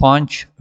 5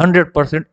100%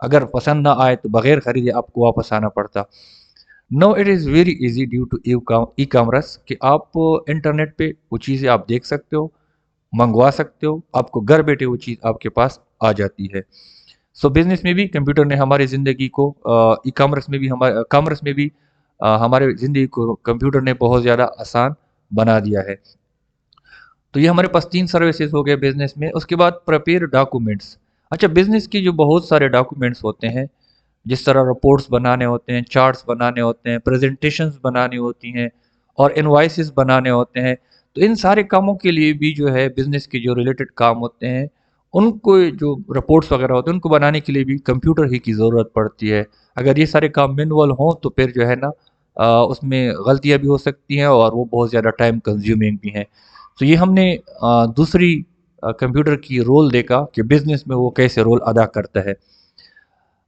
اگر پسند نہ آئے تو بغیر خریدے آپ کو واپس آنا پڑتا. No it is very easy due to e commerce کہ آپ انٹرنیٹ پہ وہ چیزیں آپ دیکھ سکتے ہو، منگوا سکتے ہو، آپ کو گھر بیٹھے وہ چیز آپ کے پاس آ جاتی ہے. سو بزنس میں بھی کمپیوٹر نے ہماری زندگی کو، ای کامرس میں بھی، ہمارے کامرس میں بھی ہمارے زندگی کو کمپیوٹر نے بہت زیادہ آسان بنا دیا ہے. تو یہ ہمارے پاس 3 سروسز ہو گئے بزنس میں. اس کے بعد پریپیئر ڈاکومنٹس. اچھا، بزنس کی جو بہت سارے ڈاکومنٹس ہوتے ہیں، جس طرح رپورٹس بنانے ہوتے ہیں، چارٹس بنانے ہوتے ہیں، پریزنٹیشنز بنانی ہوتی ہیں، اور انوائسز بنانے ہوتے ہیں. تو ان سارے کاموں کے لیے بھی جو ہے بزنس کے جو ریلیٹڈ کام ہوتے ہیں، ان کو جو رپورٹس وغیرہ ہوتے ہیں ان کو بنانے کے لیے بھی کمپیوٹر ہی کی ضرورت پڑتی ہے. اگر یہ سارے کام مینول ہوں تو پھر جو ہے نا اس میں غلطیاں بھی ہو سکتی ہیں اور وہ بہت زیادہ ٹائم کنزیومنگ بھی ہیں. تو یہ ہم نے دوسری کمپیوٹر کی رول دیکھا کہ بزنس میں وہ کیسے رول ادا کرتا ہے.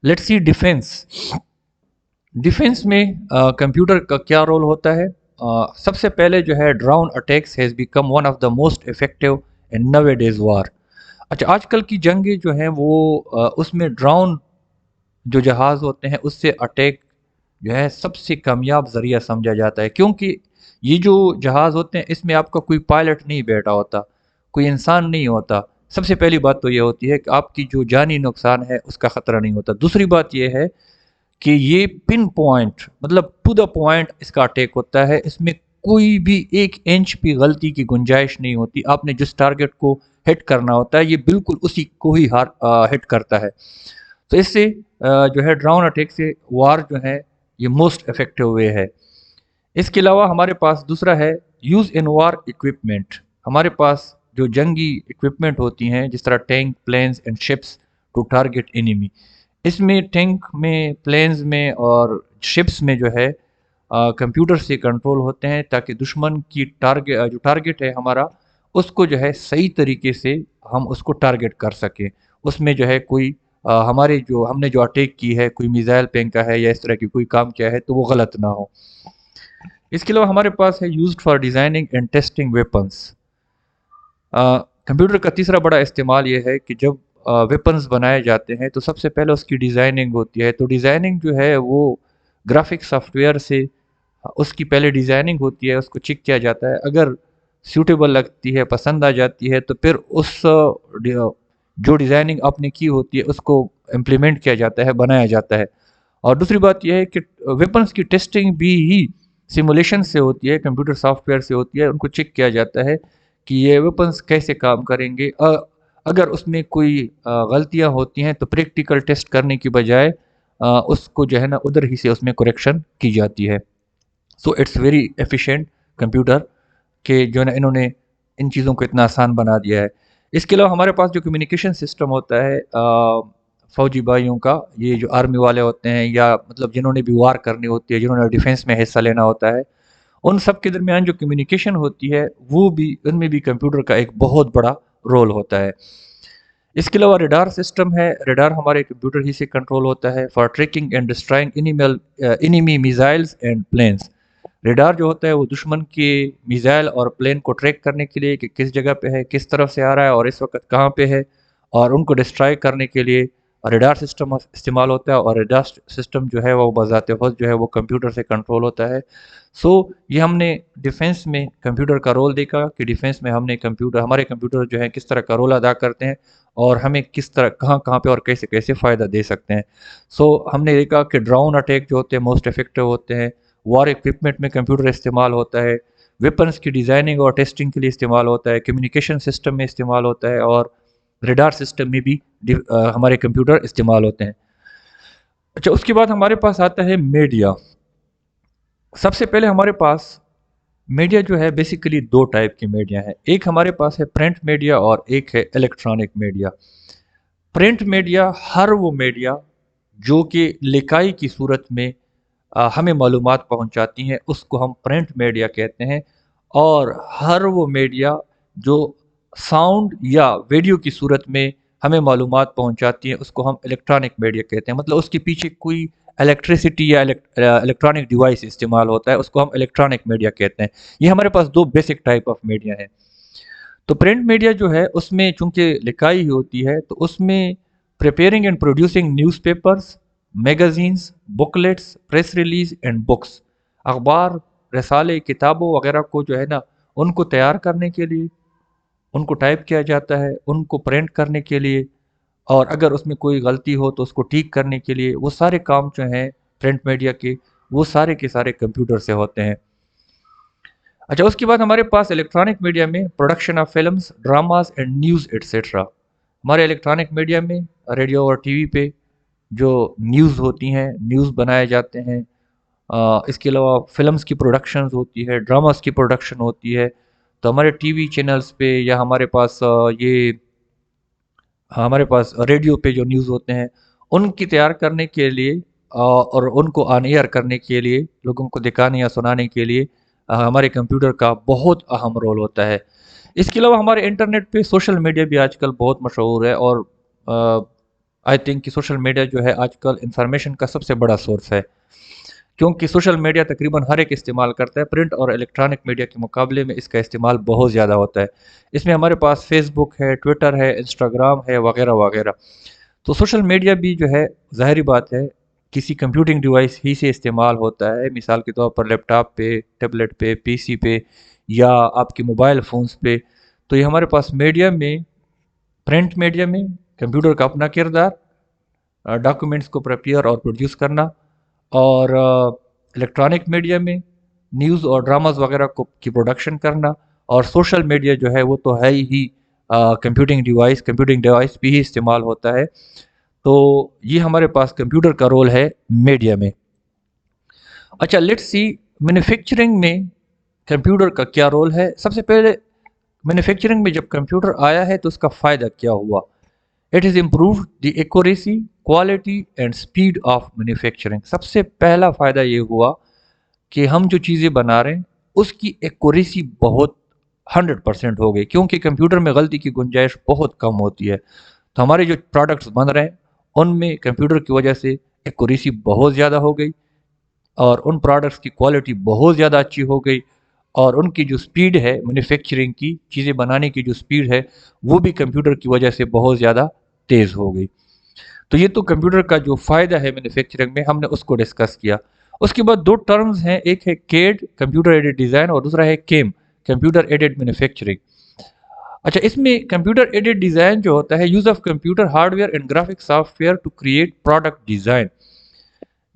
Let's see defence. ڈیفینس میں کمپیوٹر کا کیا رول ہوتا ہے؟ سب سے پہلے جو ہے drone attacks has become one of the most effective in nowadays war. اچھا، آج کل کی جنگیں جو ہیں وہ اس میں ڈرون جو جہاز ہوتے ہیں اس سے اٹیک جو ہے سب سے کامیاب ذریعہ سمجھا جاتا ہے، کیونکہ یہ جو جہاز ہوتے ہیں اس میں آپ کا کوئی پائلٹ نہیں بیٹھا ہوتا، کوئی انسان نہیں ہوتا. سب سے پہلی بات تو یہ ہوتی ہے کہ آپ کی جو جانی نقصان ہے اس کا خطرہ نہیں ہوتا. دوسری بات یہ ہے کہ یہ پن پوائنٹ، مطلب ٹو دا پوائنٹ اس کا اٹیک ہوتا ہے. اس میں کوئی بھی 1 انچ بھی غلطی کی گنجائش نہیں ہوتی. آپ نے جس ٹارگٹ کو ہٹ کرنا ہوتا ہے یہ بالکل اسی کو ہی ہٹ کرتا ہے. تو اس سے جو ہے ڈرون اٹیک سے وار جو ہے یہ موسٹ افیکٹو وے ہے. اس کے علاوہ ہمارے پاس دوسرا ہے یوز ان وار اکوپمنٹ. ہمارے پاس جو جنگی اکوپمنٹ ہوتی ہیں جس طرح tank, planes and ships to target enemy. اس میں ٹینک میں، پلینز میں اور شپس میں جو ہے کمپیوٹر سے کنٹرول ہوتے ہیں تاکہ دشمن کی جو ٹارگٹ ہے ہمارا اس کو جو ہے صحیح طریقے سے ہم اس کو ٹارگٹ کر سکیں. اس میں جو ہے کوئی ہمارے جو ہم نے جو اٹیک کی ہے، کوئی میزائل پھینکا ہے یا اس طرح کی کوئی کام کیا ہے تو وہ غلط نہ ہو. اس کے علاوہ ہمارے پاس ہے used for designing and testing weapons. Computer کا تیسرا بڑا استعمال یہ ہے کہ جب ویپنز بنائے جاتے ہیں تو سب سے پہلے اس کی ڈیزائننگ ہوتی ہے. تو ڈیزائننگ جو ہے وہ گرافک سافٹ ویئر سے اس کی پہلے ڈیزائننگ ہوتی ہے، اس کو چیک کیا جاتا ہے. اگر سیوٹیبل لگتی ہے، پسند آ جاتی ہے تو پھر اس جو ڈیزائننگ آپ نے کی ہوتی ہے اس کو امپلیمنٹ کیا جاتا ہے، بنایا جاتا ہے. اور دوسری بات یہ ہے کہ ویپنز کی ٹیسٹنگ بھی ہی سیمولیشن سے ہوتی ہے، کمپیوٹر سافٹ ویئر سے ہوتی ہے. ان کو چیک کیا جاتا ہے کہ یہ ویپنز کیسے کام کریں گے. اگر اس میں کوئی غلطیاں ہوتی ہیں تو پریکٹیکل ٹیسٹ کرنے کی بجائے اس کو جو ہے نا ادھر ہی سے اس میں کریکشن کی جاتی ہے. So it's very efficient computer کہ جو ہے نا انہوں نے ان چیزوں کو اتنا آسان بنا دیا ہے. اس کے علاوہ ہمارے پاس جو کمیونیکیشن سسٹم ہوتا ہے فوجی بھائیوں کا، یہ جو آرمی والے ہوتے ہیں یا مطلب جنہوں نے بھی وار کرنی ہوتی ہے، جنہوں نے ڈیفینس میں حصہ لینا ہوتا ہے، ان سب کے درمیان جو کمیونیکیشن ہوتی ہے وہ بھی، ان میں بھی کمپیوٹر کا ایک بہت بڑا رول ہوتا ہے. اس کے علاوہ ریڈار سسٹم ہے. ریڈار ہمارے کمپیوٹر ہی سے کنٹرول ہوتا ہے for tracking and destroying enemy missiles and planes. Radar جو ہوتا ہے وہ دشمن کے میزائل اور پلین کو ٹریک کرنے کے لیے کہ کس جگہ پہ ہے، کس طرف سے آ رہا ہے اور اس وقت کہاں پہ ہے، اور ان کو ڈسٹرائی کرنے کے لیے ریڈار سسٹم استعمال ہوتا ہے. اور ریڈار سسٹم جو ہے وہ بذات خود جو ہے وہ کمپیوٹر سے کنٹرول ہوتا ہے. سو یہ ہم نے ڈیفینس میں کمپیوٹر کا رول دیکھا کہ ڈیفینس میں ہم نے ہمارے کمپیوٹر جو ہے کس طرح کا رول ادا کرتے ہیں اور ہمیں کس طرح کہاں کہاں پہ اور کیسے کیسے فائدہ دے سکتے ہیں. سو ہم نے دیکھا کہ ڈرون اٹیک جو ہوتے ہیں موسٹ افیکٹو ہوتے ہیں، وار اکوپمنٹ میں کمپیوٹر استعمال ہوتا ہے، ویپنس کی ڈیزائننگ اور ٹیسٹنگ کے لیے استعمال ہوتا ہے، کمیونیکیشن سسٹم میں استعمال ہوتا ہے، اور ریڈار سسٹم میں بھی ہمارے کمپیوٹر استعمال ہوتے ہیں. اچھا، اس کے بعد ہمارے پاس آتا ہے میڈیا. سب سے پہلے ہمارے پاس میڈیا جو ہے بیسیکلی 2 ٹائپ کی میڈیا ہے. ایک ہمارے پاس ہے پرنٹ میڈیا اور ایک ہے الیکٹرانک میڈیا. پرنٹ میڈیا ہر وہ میڈیا جو کہ لکھائی کی صورت میں ہمیں معلومات پہنچاتی ہیں اس کو ہم پرنٹ میڈیا کہتے ہیں. اور ہر وہ میڈیا جو ساؤنڈ یا ویڈیو کی صورت میں ہمیں معلومات پہنچاتی ہیں اس کو ہم الیکٹرانک میڈیا کہتے ہیں. مطلب اس کے پیچھے کوئی الیکٹریسٹی یا الیکٹرانک ڈیوائس استعمال ہوتا ہے اس کو ہم الیکٹرانک میڈیا کہتے ہیں. یہ ہمارے پاس 2 بیسک ٹائپ آف میڈیا ہیں. تو پرنٹ میڈیا جو ہے اس میں چونکہ لکھائی ہوتی ہے تو اس میں preparing and producing newspapers, magazines, booklets, press release and books. اخبار، رسالے، کتابوں وغیرہ کو جو ہے نا ان کو تیار کرنے کے لیے، ان کو ٹائپ کیا جاتا ہے، ان کو پرنٹ کرنے کے لیے، اور اگر اس میں کوئی غلطی ہو تو اس کو ٹھیک کرنے کے لیے، وہ سارے کام جو ہیں پرنٹ میڈیا کے، وہ سارے کے سارے کمپیوٹر سے ہوتے ہیں۔ اچھا، اس کے بعد ہمارے پاس الیکٹرانک میڈیا میں production of films, dramas and news et cetera. ہمارے الیکٹرانک میڈیا میں ریڈیو اور ٹی وی پہ جو نیوز ہوتی ہیں، نیوز بنائے جاتے ہیں، اس کے علاوہ فلمز کی پروڈکشنز ہوتی ہے، ڈراماز کی پروڈکشن ہوتی ہے، تو ہمارے ٹی وی چینلز پہ یا ہمارے پاس ہمارے پاس ریڈیو پہ جو نیوز ہوتے ہیں ان کی تیار کرنے کے لیے اور ان کو آن ایئر کرنے کے لیے، لوگوں کو دکھانے یا سنانے کے لیے ہمارے کمپیوٹر کا بہت اہم رول ہوتا ہے۔ اس کے علاوہ ہمارے انٹرنیٹ پہ سوشل میڈیا بھی آج کل بہت مشہور ہے، اور آئی تھنک کہ سوشل میڈیا جو ہے آج کل انفارمیشن کا سب سے بڑا سورس ہے، کیونکہ سوشل میڈیا تقریباً ہر ایک استعمال کرتا ہے۔ پرنٹ اور الیکٹرانک میڈیا کے مقابلے میں اس کا استعمال بہت زیادہ ہوتا ہے۔ اس میں ہمارے پاس فیس بک ہے، ٹویٹر ہے، انسٹاگرام ہے، وغیرہ وغیرہ۔ تو سوشل میڈیا بھی جو ہے ظاہری بات ہے کسی کمپیوٹنگ ڈیوائس ہی سے استعمال ہوتا ہے، مثال کے طور پر لیپ ٹاپ پہ، ٹیبلٹ پہ، پی سی پہ، یا آپ کے موبائل فونز پہ۔ تو یہ ہمارے پاس میڈیا میں، پرنٹ میڈیا میں کمپیوٹر کا اپنا کردار، ڈاکومنٹس کو پریپیئر اور پروڈیوس کرنا، اور الیکٹرانک میڈیا میں نیوز اور ڈراماز وغیرہ کی پروڈکشن کرنا، اور سوشل میڈیا جو ہے وہ تو ہے ہی کمپیوٹنگ ڈیوائس بھی ہی استعمال ہوتا ہے۔ تو یہ ہمارے پاس کمپیوٹر کا رول ہے میڈیا میں۔ اچھا، لیٹس سی مینوفیکچرنگ میں کمپیوٹر کا کیا رول ہے۔ سب سے پہلے مینوفیکچرنگ میں جب کمپیوٹر آیا ہے تو اس کا فائدہ کیا ہوا؟ It is improved the accuracy, quality and speed of manufacturing. سب سے پہلا فائدہ یہ ہوا کہ ہم جو چیزیں بنا رہے ہیں اس کی ایکوریسی بہت 100% ہو گئی، کیونکہ کمپیوٹر میں غلطی کی گنجائش بہت کم ہوتی ہے۔ تو ہمارے جو پروڈکٹس بن رہے ہیں ان میں کمپیوٹر کی وجہ سے ایکوریسی بہت زیادہ ہو گئی، اور ان پروڈکٹس کی کوالٹی بہت زیادہ اچھی ہو گئی، اور ان کی جو سپیڈ ہے مینوفیکچرنگ کی، چیزیں بنانے کی جو سپیڈ ہے وہ بھی کمپیوٹر کی وجہ سے بہت زیادہ تیز ہو گئی۔ تو یہ تو کمپیوٹر کا جو فائدہ ہے مینوفیکچرنگ میں، ہم نے اس کو ڈسکس کیا۔ اس کے بعد دو ٹرمز ہیں، ایک ہے کیڈ، کمپیوٹر ایڈڈ ڈیزائن، اور دوسرا ہے کیم، کمپیوٹر ایڈڈ مینوفیکچرنگ۔ اچھا، اس میں کمپیوٹر ایڈڈ ڈیزائن جو ہوتا ہے، use of computer hardware and graphic software to create product design.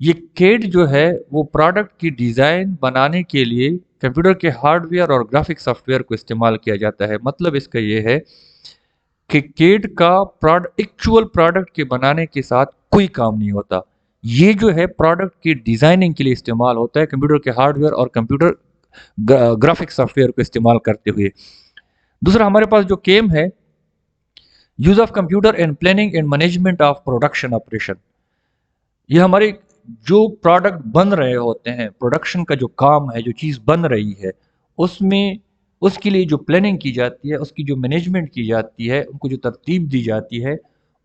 یہ کیڈ جو ہے وہ پروڈکٹ کی ڈیزائن بنانے کے لیے کمپیوٹر کے ہارڈ ویئر اور گرافک سافٹ ویئر کو استعمال کیا جاتا ہے۔ مطلب اس کا یہ ہے کہ کیڈ کا ایکچوئل پروڈکٹ کے بنانے کے ساتھ کوئی کام نہیں ہوتا، یہ جو ہے پروڈکٹ کی ڈیزائننگ کے لیے استعمال ہوتا ہے کمپیوٹر کے ہارڈ ویئر اور کمپیوٹر گرافک سافٹ ویئر کو استعمال کرتے ہوئے۔ دوسرا ہمارے پاس جو کیم ہے، use of computer in planning and management of production operation. یہ ہمارے جو پروڈکٹ بن رہے ہوتے ہیں، پروڈکشن کا جو کام ہے، جو چیز بن رہی ہے، اس میں اس کے لیے جو پلاننگ کی جاتی ہے، اس کی جو مینجمنٹ کی جاتی ہے، ان کو جو ترتیب دی جاتی ہے،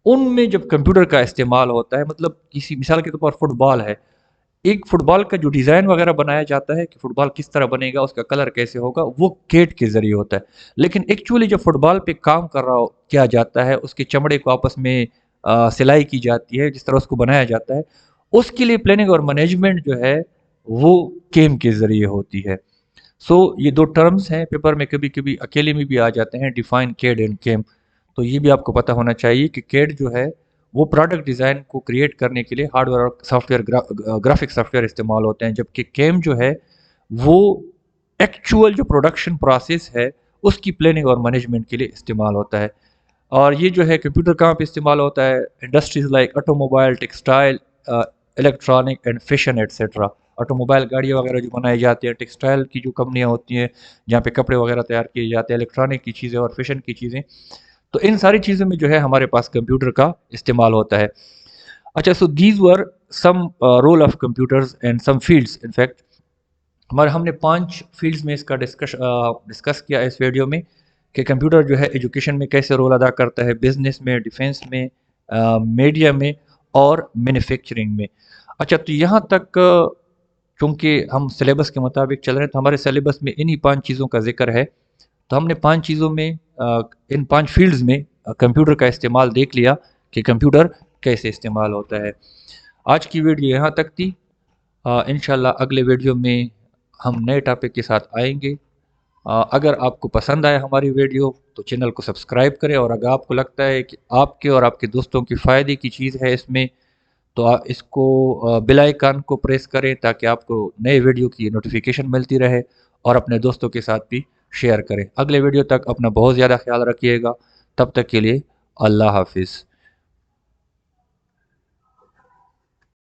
ان میں جب کمپیوٹر کا استعمال ہوتا ہے، مطلب کسی مثال کے طور پر فٹ بال ہے، ایک فٹ بال کا جو ڈیزائن وغیرہ بنایا جاتا ہے کہ فٹ بال کس طرح بنے گا، اس کا کلر کیسے ہوگا، وہ کیڈ کے ذریعے ہوتا ہے۔ لیکن ایکچولی جب فٹ بال پہ کام کیا جاتا ہے، اس کے چمڑے کو آپس میں سلائی کی جاتی ہے، جس طرح اس کو بنایا جاتا ہے، اس کے لیے پلاننگ اور مینجمنٹ جو ہے وہ کیم کے ذریعے ہوتی ہے۔ سو یہ دو ٹرمز ہیں، پیپر میں کبھی کبھی اکیلے میں بھی آ جاتے ہیں، ڈیفائن کیڈ اینڈ کیم۔ تو یہ بھی آپ کو پتہ ہونا چاہیے کہ کیڈ جو ہے وہ پروڈکٹ ڈیزائن کو کریٹ کرنے کے لیے ہارڈ ویئر اور soft where graphic soft where استعمال ہوتے ہیں، جبکہ کیم جو ہے وہ ایکچوئل جو پروڈکشن پروسیس ہے اس کی پلاننگ اور مینجمنٹ کے لیے استعمال ہوتا ہے۔ اور یہ جو ہے کمپیوٹر کہاں پہ استعمال ہوتا ہے؟ Industries like auto mobile, textile, electronic and fashion et cetera. Auto mobile گاڑیاں وغیرہ جو بنائی جاتی ہیں، ٹیکسٹائل کی جو کمپنیاں ہوتی ہیں جہاں پہ کپڑے وغیرہ تیار کیے جاتے ہیں، الیکٹرانک کی چیزیں اور فیشن کی چیزیں، تو ان ساری چیزوں میں جو ہے ہمارے پاس کمپیوٹر کا استعمال ہوتا ہے۔ اچھا، so these were some role of computers and some fields. In fact ہم نے 5 فیلڈز میں اس کا ڈسکس کیا اس ویڈیو میں کہ کمپیوٹر جو ہے ایجوکیشن میں کیسے رول ادا کرتا ہے، بزنس میں، ڈیفینس میں، میڈیا میں اور مینوفیکچرنگ میں۔ اچھا، تو یہاں تک چونکہ ہم سلیبس کے مطابق چل رہے ہیں تو ہمارے سلیبس میں انہی 5 چیزوں کا ذکر ہے، تو ہم نے 5 چیزوں میں ان 5 فیلڈز میں کمپیوٹر کا استعمال دیکھ لیا کہ کمپیوٹر کیسے استعمال ہوتا ہے۔ آج کی ویڈیو یہاں تک تھی، انشاءاللہ اگلے ویڈیو میں ہم نئے ٹاپک کے ساتھ آئیں گے۔ اگر آپ کو پسند آیا ہماری ویڈیو تو چینل کو سبسکرائب کریں، اور اگر آپ کو لگتا ہے کہ آپ کے اور آپ کے دوستوں کی فائدے کی چیز ہے اس میں، تو آپ اس کو بیل آئیکن کو پریس کریں تاکہ آپ کو نئے ویڈیو کی نوٹیفیکیشن ملتی رہے، اور اپنے دوستوں کے ساتھ بھی شیئر کریں۔ اگلے ویڈیو تک اپنا بہت زیادہ خیال رکھیے گا، تب تک کے لیے اللہ حافظ۔